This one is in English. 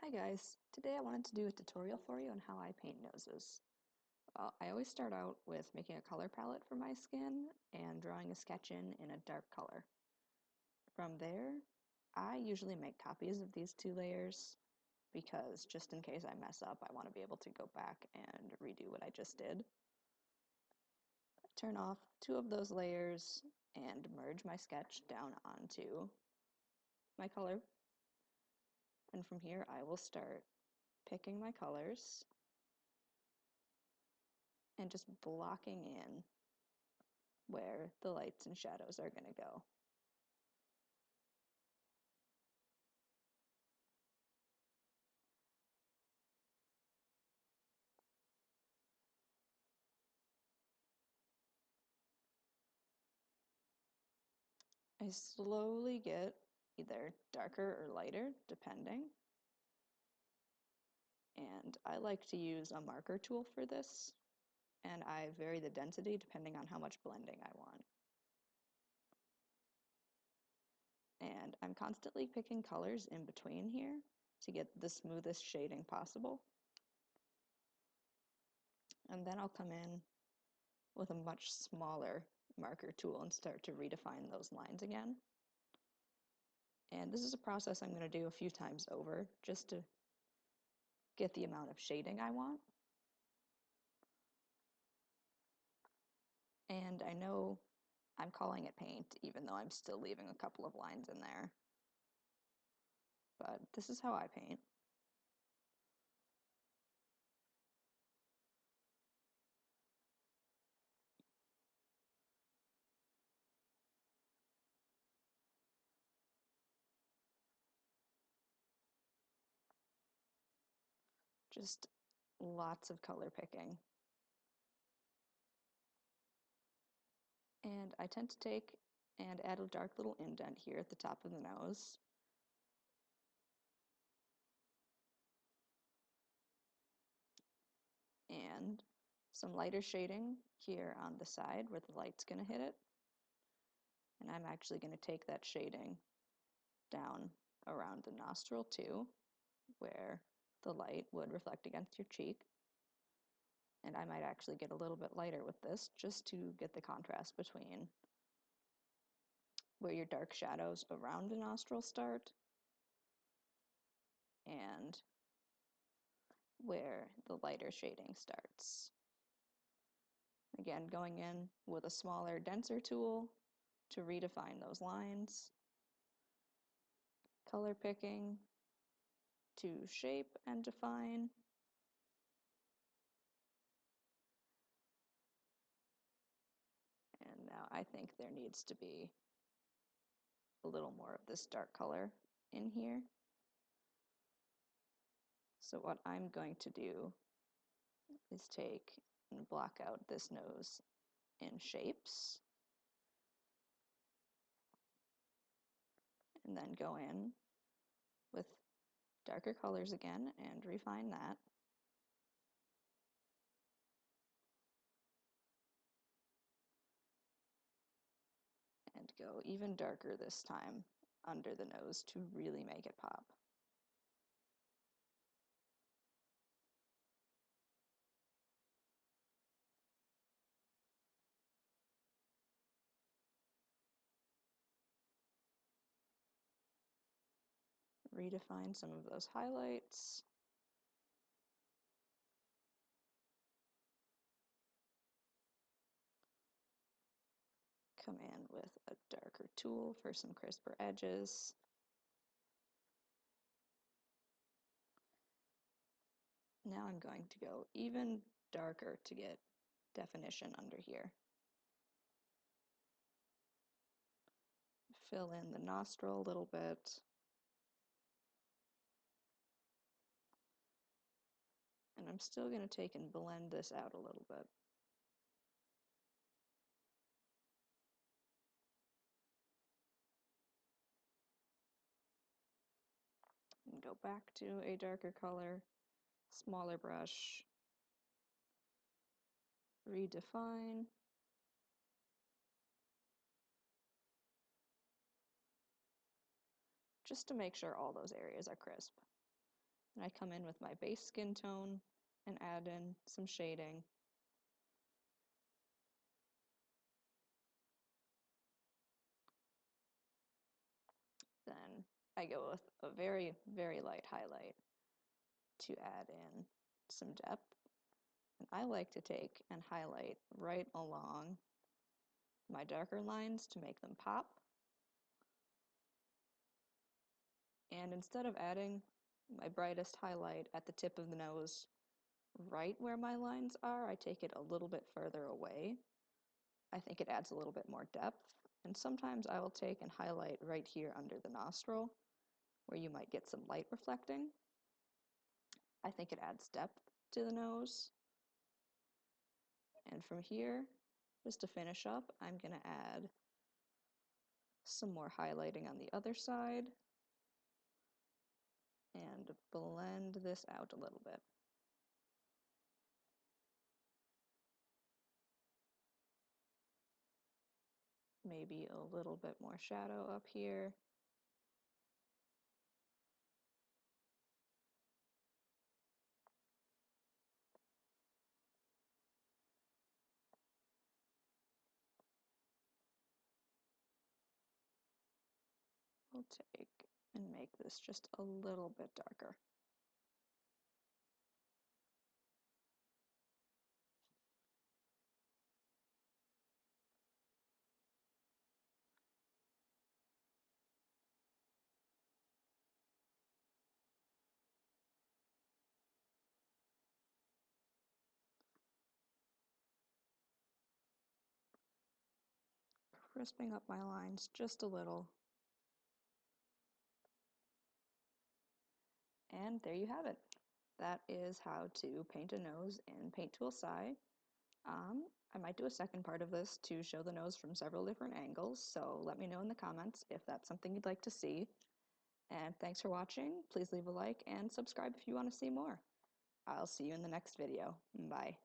Hi guys, today I wanted to do a tutorial for you on how I paint noses. I always start out with making a color palette for my skin and drawing a sketch in a dark color. From there, I usually make copies of these two layers because just in case I mess up, I want to be able to go back and redo what I just did. Turn off two of those layers and merge my sketch down onto my color. And from here, I will start picking my colors and just blocking in where the lights and shadows are going to go. I slowly get either darker or lighter, depending. And I like to use a marker tool for this, and I vary the density depending on how much blending I want. And I'm constantly picking colors in between here to get the smoothest shading possible. And then I'll come in with a much smaller marker tool and start to redefine those lines again. And this is a process I'm going to do a few times over just to get the amount of shading I want. And I know I'm calling it paint, even though I'm still leaving a couple of lines in there. But this is how I paint. Just lots of color picking. And I tend to take and add a dark little indent here at the top of the nose. And some lighter shading here on the side where the light's going to hit it. And I'm actually going to take that shading down around the nostril too, where the light would reflect against your cheek. And I might actually get a little bit lighter with this just to get the contrast between where your dark shadows around the nostril start and where the lighter shading starts. Again, going in with a smaller, denser tool to redefine those lines, color picking to shape and define, and now I think there needs to be a little more of this dark color in here. So what I'm going to do is take and block out this nose in shapes, and then go in with darker colors again and refine that. And go even darker this time under the nose to really make it pop. Redefine some of those highlights. Come in with a darker tool for some crisper edges. Now I'm going to go even darker to get definition under here. Fill in the nostril a little bit. And I'm still going to take and blend this out a little bit. And go back to a darker color, smaller brush, redefine. Just to make sure all those areas are crisp. And I come in with my base skin tone and add in some shading. Then I go with a very, very light highlight to add in some depth. And I like to take and highlight right along my darker lines to make them pop. And instead of adding my brightest highlight at the tip of the nose right where my lines are, I take it a little bit further away. I think it adds a little bit more depth. And sometimes I will take and highlight right here under the nostril where you might get some light reflecting. I think it adds depth to the nose. And from here, just to finish up, I'm going to add some more highlighting on the other side and blend this out a little bit. Maybe a little bit more shadow up here. We'll take and make this just a little bit darker. Crisping up my lines just a little. And there you have it. That is how to paint a nose in Paint Tool Sai. I might do a second part of this to show the nose from several different angles, so let me know in the comments if that's something you'd like to see. And thanks for watching. Please leave a like and subscribe if you want to see more. I'll see you in the next video. Bye.